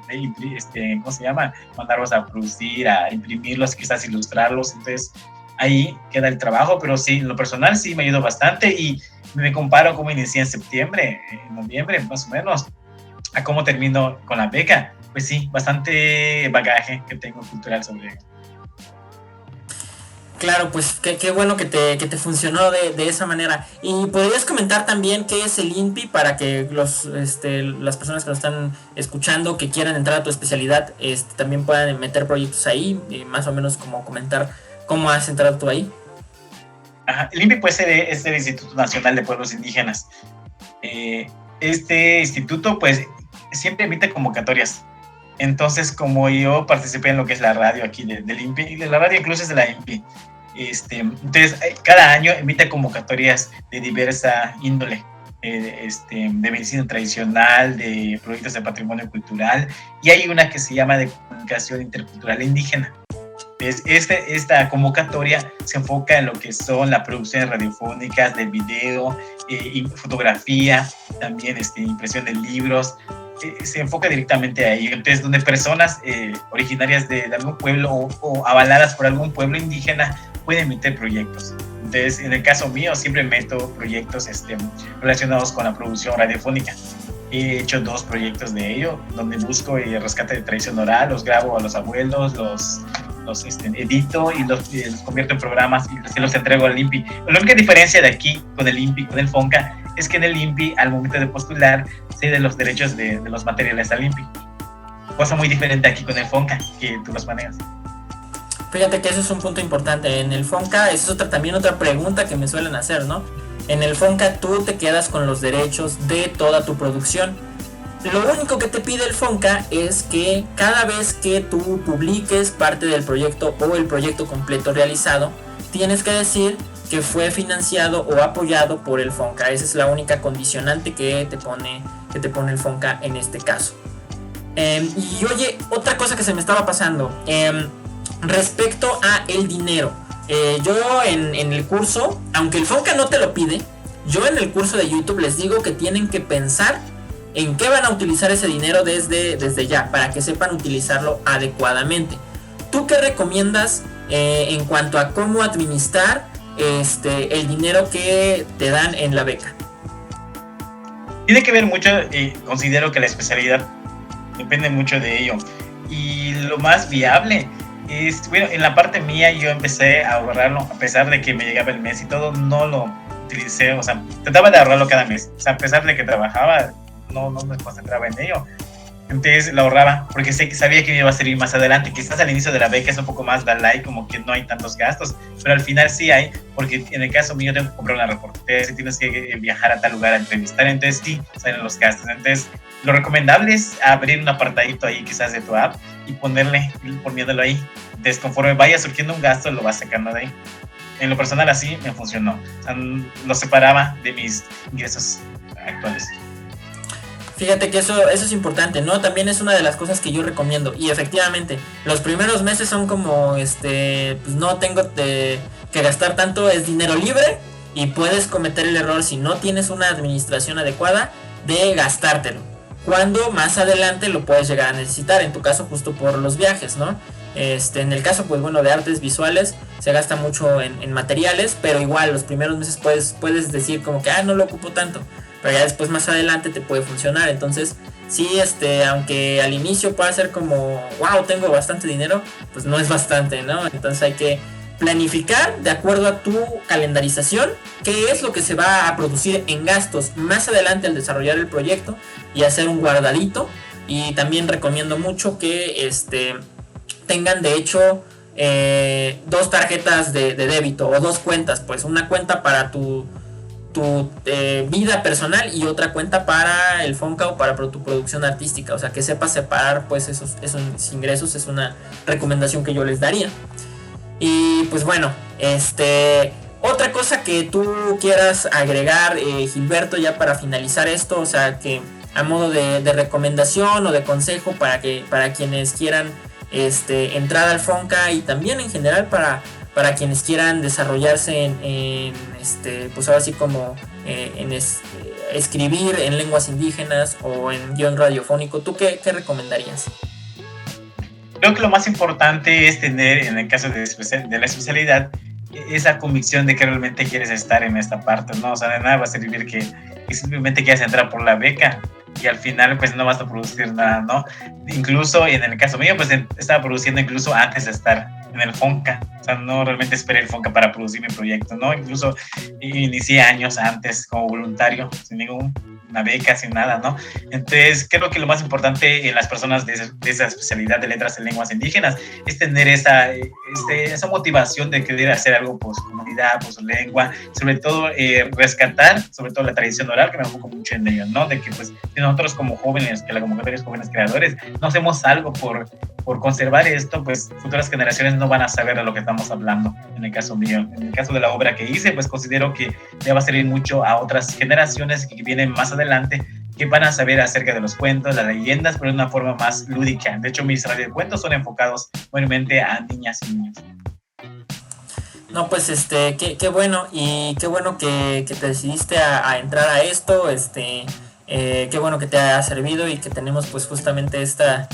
¿cómo se llama? Mandarlos a producir, a imprimirlos, quizás ilustrarlos. Entonces, ahí queda el trabajo, pero sí, en lo personal sí me ayudó bastante y me comparo cómo inicié en septiembre, en noviembre, más o menos, a cómo termino con la beca. Pues sí, bastante bagaje que tengo cultural sobre ello. Claro, pues qué bueno que te funcionó de esa manera. Y podrías comentar también qué es el INPI para que las personas que nos están escuchando, que quieran entrar a tu especialidad, también puedan meter proyectos ahí, y más o menos como comentar cómo has entrado tú ahí. Ajá. El INPI pues, es el Instituto Nacional de Pueblos Indígenas. Este instituto pues siempre emite convocatorias. Entonces, como yo participé en lo que es la radio aquí del INPI, y la radio incluso es de la INPI, entonces cada año emite convocatorias de diversa índole, de medicina tradicional, de proyectos de patrimonio cultural, y hay una que se llama de comunicación intercultural indígena. Entonces, esta convocatoria se enfoca en lo que son las producciones radiofónicas, de video, y fotografía, también impresión de libros. Se enfoca directamente a ello. Entonces, donde personas originarias de algún pueblo o avaladas por algún pueblo indígena pueden emitir proyectos. Entonces, en el caso mío, siempre meto proyectos relacionados con la producción radiofónica. He hecho 2 proyectos de ello, donde busco el rescate de tradición oral, los grabo a los abuelos, los edito y los convierto en programas y se los entrego al INPI. La única diferencia de aquí con el INPI, con el FONCA, es que en el INPI, al momento de postular, cede los derechos de los materiales al INPI. Cosa muy diferente aquí con el FONCA, que tú los manejas. Fíjate que eso es un punto importante. En el FONCA, eso es también otra pregunta que me suelen hacer, ¿no? En el FONCA tú te quedas con los derechos de toda tu producción. Lo único que te pide el FONCA es que cada vez que tú publiques parte del proyecto o el proyecto completo realizado, tienes que decir que fue financiado o apoyado por el FONCA. Esa es la única condicionante que te pone el FONCA en este caso. Y oye, otra cosa que se me estaba pasando, respecto a el dinero. Yo en el curso, aunque el FONCA no te lo pide, yo en el curso de YouTube les digo que tienen que pensar en qué van a utilizar ese dinero desde ya, para que sepan utilizarlo adecuadamente. ¿Tú qué recomiendas en cuanto a cómo administrar el dinero que te dan en la beca? Tiene que ver mucho, considero que la especialidad depende mucho de ello. Y lo más viable es, bueno, en la parte mía yo empecé a ahorrarlo, a pesar de que me llegaba el mes y todo, no lo utilicé, o sea, trataba de ahorrarlo cada mes. O sea, a pesar de que trabajaba, no me concentraba en ello. Entonces lo ahorraba porque sabía que me iba a servir más adelante. Quizás al inicio de la beca es un poco más light, como que no hay tantos gastos, pero al final sí hay, porque en el caso mío tengo que comprar una reportera, si tienes que viajar a tal lugar a entrevistar, entonces sí salen los gastos. Entonces lo recomendable es abrir un apartadito ahí quizás de tu app y poniéndolo ahí. Entonces, conforme vaya surgiendo un gasto, lo vas sacando de ahí. En lo personal así me funcionó. O sea, lo separaba de mis ingresos actuales. Fíjate que eso es importante, ¿no? También es una de las cosas que yo recomiendo. Y efectivamente, los primeros meses son como, pues no tengo que gastar tanto, es dinero libre. Y puedes cometer el error, si no tienes una administración adecuada, de gastártelo. Cuando más adelante lo puedes llegar a necesitar, en tu caso justo por los viajes, ¿no? En el caso, pues bueno, de artes visuales se gasta mucho en materiales, pero igual los primeros meses puedes decir como que no lo ocupo tanto, pero ya después más adelante te puede funcionar. Entonces sí, aunque al inicio pueda ser como wow, tengo bastante dinero, pues no es bastante, ¿no? Entonces hay que planificar de acuerdo a tu calendarización qué es lo que se va a producir en gastos más adelante al desarrollar el proyecto y hacer un guardadito. Y también recomiendo mucho que tengan de hecho 2 tarjetas de débito o 2 cuentas, pues una cuenta para tu vida personal y otra cuenta para el Fonca o para tu producción artística. O sea, que sepas separar pues esos ingresos, es una recomendación que yo les daría. Y pues bueno, otra cosa que tú quieras agregar, Gilberto, ya para finalizar esto, o sea, que a modo de recomendación o de consejo para quienes quieran entrar al Fonca y también en general para quienes quieran desarrollarse en pues ahora sí como escribir en lenguas indígenas o en guión radiofónico, ¿tú qué recomendarías? Creo que lo más importante es tener, en el caso de la especialidad, esa convicción de que realmente quieres estar en esta parte, ¿no? O sea, de nada va a servir que simplemente quieras entrar por la beca y al final pues no vas a producir nada, ¿no? Incluso en el caso mío pues estaba produciendo incluso antes de estar en el Fonca, o sea, no realmente esperé el Fonca para producir mi proyecto, ¿no? Incluso inicié años antes como voluntario, sin ninguna beca, sin nada, ¿no? Entonces creo que lo más importante en las personas de esa especialidad de letras en lenguas indígenas es tener esa motivación de querer hacer algo por su comunidad, por su lengua, sobre todo rescatar, sobre todo la tradición oral, que me enfoco mucho en ello, ¿no? De que pues nosotros como jóvenes, que la convocatoria es jóvenes creadores, no hacemos algo por conservar esto, pues futuras generaciones no van a saber de lo que estamos hablando. En el caso mío, en el caso de la obra que hice, pues considero que le va a servir mucho a otras generaciones que vienen más adelante, que van a saber acerca de los cuentos, las leyendas, pero de una forma más lúdica. De hecho, mis radiocuentos son enfocados mayormente a niñas y niños. No, pues qué bueno, y qué bueno que te decidiste a entrar a esto, qué bueno que te ha servido y que tenemos pues justamente esta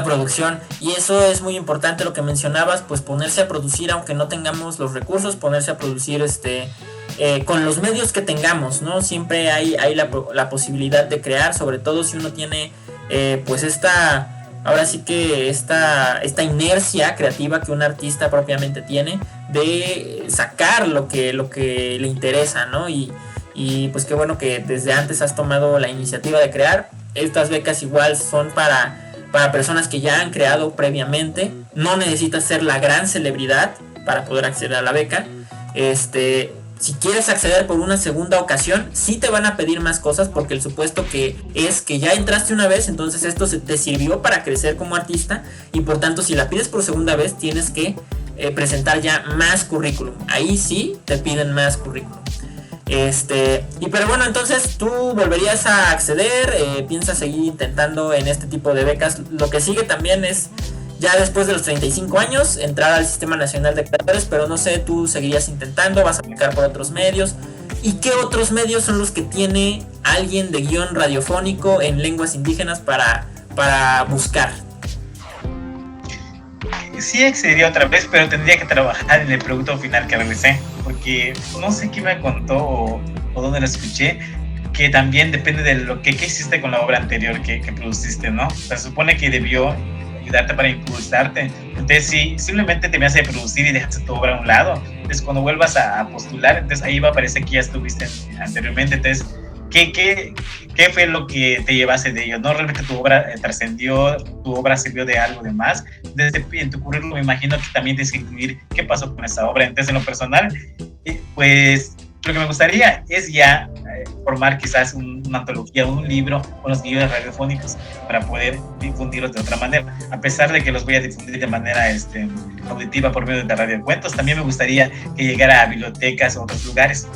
producción. Y eso es muy importante lo que mencionabas, pues ponerse a producir aunque no tengamos los recursos, ponerse a producir con los medios que tengamos, ¿no? Siempre hay la posibilidad de crear, sobre todo si uno tiene pues ahora sí que esta inercia creativa que un artista propiamente tiene de sacar lo que le interesa, ¿no? Y pues qué bueno que desde antes has tomado la iniciativa de crear. Estas becas igual son para personas que ya han creado previamente. No necesitas ser la gran celebridad para poder acceder a la beca. Si quieres acceder por una segunda ocasión, sí te van a pedir más cosas, porque el supuesto que es que ya entraste una vez, entonces esto te sirvió para crecer como artista, y por tanto si la pides por segunda vez tienes que presentar ya más currículum. Ahí sí te piden más currículum. Pero bueno, entonces tú volverías a acceder, piensas seguir intentando en este tipo de becas. Lo que sigue también es, ya después de los 35 años, entrar al Sistema Nacional de Creadores, pero no sé, tú seguirías intentando, vas a aplicar por otros medios. ¿Y qué otros medios son los que tiene alguien de guión radiofónico en lenguas indígenas para buscar? Sí accedería otra vez, pero tendría que trabajar en el producto final que realicé, porque no sé quién me contó o dónde lo escuché, que también depende de lo que hiciste con la obra anterior que produciste, ¿no? O sea, se supone que debió ayudarte para impulsarte. Entonces, si simplemente te vas a producir y dejaste tu obra a un lado, entonces cuando vuelvas a postular, entonces ahí va a parecer que ya estuviste anteriormente. Entonces, ¿qué fue lo que te llevaste de ello? ¿No? ¿Realmente tu obra trascendió, tu obra sirvió de algo de más? Desde en tu currículum me imagino que también tienes que incluir qué pasó con esa obra. Entonces, en lo personal, pues lo que me gustaría es ya formar quizás una antología, un libro con los guiones radiofónicos para poder difundirlos de otra manera. A pesar de que los voy a difundir de manera auditiva por medio de radiocuentos, también me gustaría que llegara a bibliotecas o otros lugares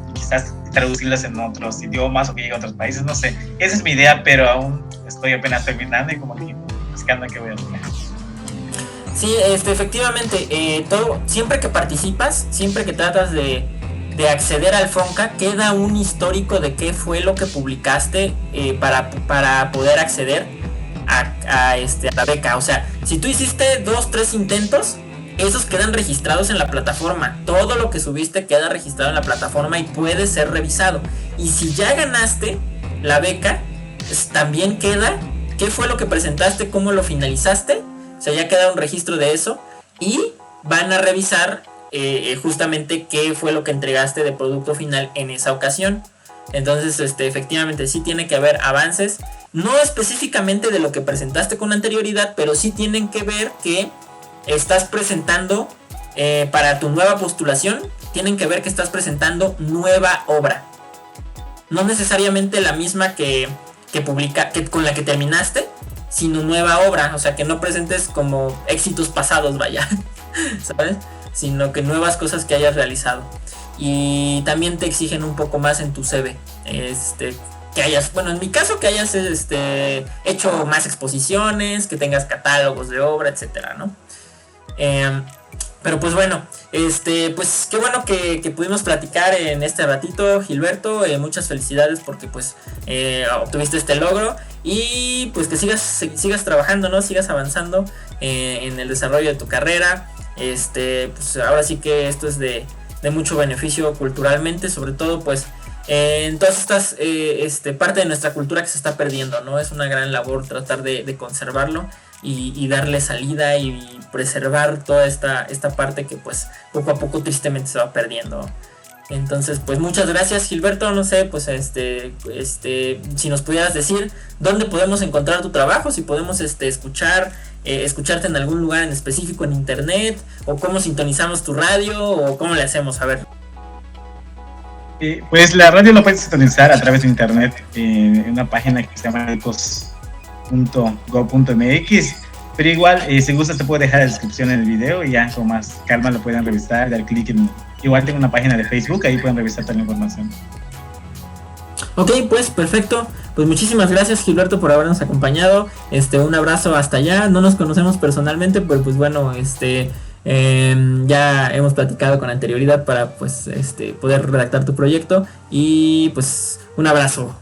y quizás traducirlos en otros idiomas o que llegue a otros países, no sé. Esa es mi idea, pero aún estoy apenas terminando y como que buscando qué voy a hacer. Sí, efectivamente, siempre que participas, siempre que tratas de acceder al Fonca, queda un histórico de qué fue lo que publicaste para poder acceder a la beca. O sea, si tú hiciste 2, 3 intentos, esos quedan registrados en la plataforma. Todo lo que subiste queda registrado en la plataforma y puede ser revisado. Y si ya ganaste la beca, pues también queda qué fue lo que presentaste, cómo lo finalizaste. O sea, ya queda un registro de eso y van a revisar justamente qué fue lo que entregaste de producto final en esa ocasión. Entonces, efectivamente sí tiene que haber avances, no específicamente de lo que presentaste con anterioridad, pero sí tienen que ver que estás presentando para tu nueva postulación, tienen que ver que estás presentando nueva obra. No necesariamente la misma que con la que terminaste, sino nueva obra. O sea, que no presentes como éxitos pasados, vaya, ¿sabes? Sino que nuevas cosas que hayas realizado. Y también te exigen un poco más en tu CV. Que hayas, bueno, en mi caso, que hayas hecho más exposiciones, que tengas catálogos de obra, etcétera, ¿no? Pero pues bueno, pues qué bueno que pudimos platicar en este ratito, Gilberto. Muchas felicidades porque pues obtuviste este logro y pues que sigas trabajando, ¿no? Sigas avanzando en el desarrollo de tu carrera. Pues ahora sí que esto es de mucho beneficio culturalmente, sobre todo pues en todas estas parte de nuestra cultura que se está perdiendo, ¿no? Es una gran labor tratar de conservarlo y darle salida y preservar toda esta parte que pues poco a poco tristemente se va perdiendo. Entonces pues muchas gracias, Gilberto. No sé, pues si nos pudieras decir dónde podemos encontrar tu trabajo, si podemos escucharte en algún lugar en específico en internet, o cómo sintonizamos tu radio, o cómo le hacemos, a ver. Pues la radio lo puedes sintonizar a través de internet en una página que se llama ecos.go.mx, pero igual si gustas te puedo dejar la descripción en el video y ya con más calma lo pueden revisar, dar clic en... Igual tengo una página de Facebook, ahí pueden revisar toda la información. Ok, pues perfecto. Pues muchísimas gracias, Gilberto, por habernos acompañado. Un abrazo hasta allá. No nos conocemos personalmente, pero pues bueno, ya hemos platicado con anterioridad para pues poder redactar tu proyecto. Y pues un abrazo.